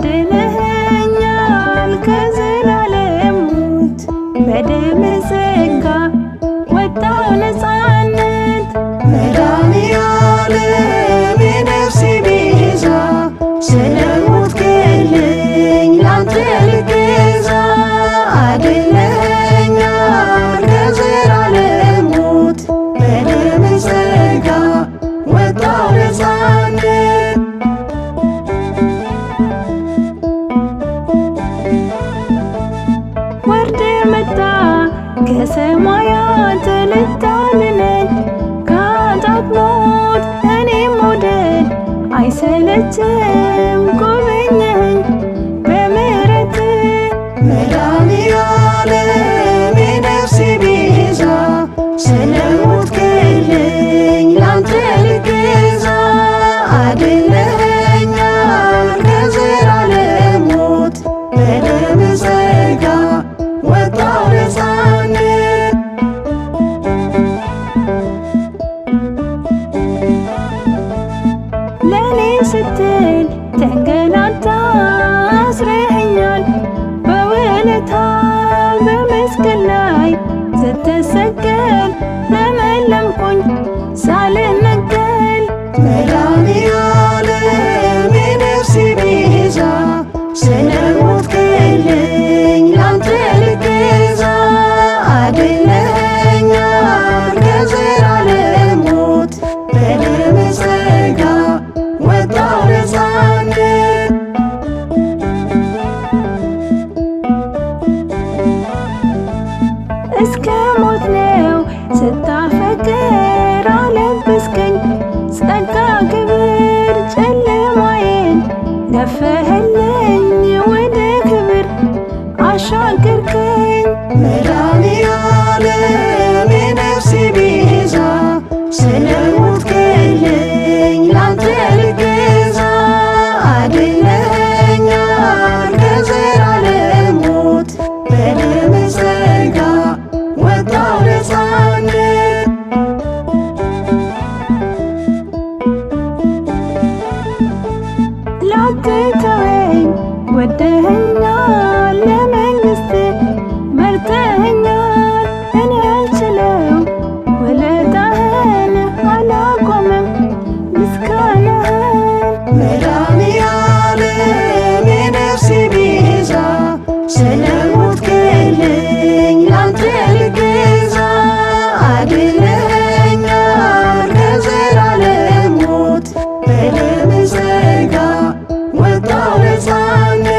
አድነኸኛል ከዘላለም ሞት በደም ጸጋ ወጣው ነፃነት መድኃኔዓለም የነፍሴ ቤዛ ስለሞትክልኝ ላንተ ልገዛ አድነኸኛል ከዘላለም ሞት በደም ጸጋ ወጣው ነፃነት ወርደህ መጣ ከሰማያት ልታድነኝ ከኃጢአት ሞት እኔም መውደድ አይሰለችም ጎበኘኝ በምሕረትህ መድኃኔዓለም የነፍሴ ቤዛ ስለሞትክልኝ ላንተ ልገዛ አድነኸኛል ከዘላለም ሞት በደም ጸጋ ወጣው ነፃነት ለኔ ስትል ተንገላታ አስረኸኛል በውለታ በመስቀል ላይ ስትሰቀል ለመለምኩኝ ሳልነቀል መድኃኔዓለም የነፍሴ ቤዛ ስለሞትክልኝ ላንተ ልገዛ አድነኸኛል ከዘላለም ሞት በደም ጸጋ ወጣው ነፃነት እስከ ሞት ነው ስታፈቅር አለበስከኝ ጸጋ ክብር ጨለማዬን ገፈህልኝ ወደ ክብር አሻገርከኝ መድኃኔዓለም የነፍሴ ቤዛ ስለሞትክልኝ ላንተ ልገዛ አድነኸኛል ከዘላለም ሞት በደም ጸጋ ወጣው ነፃነት ላትተወኝ ወደኸኛል ለመንግሥትህ መርተኸኛል እኔ አልችለው ውለታህን አላቆምም ምስጋናህን መድኃኔዓለም የነፍሴ ቤዛ ስለሞትክልኝ ላንተ ልገዛ አድነኸኛል ከዘላለም ሞት በደም ጸጋ ወጣው ነፃነት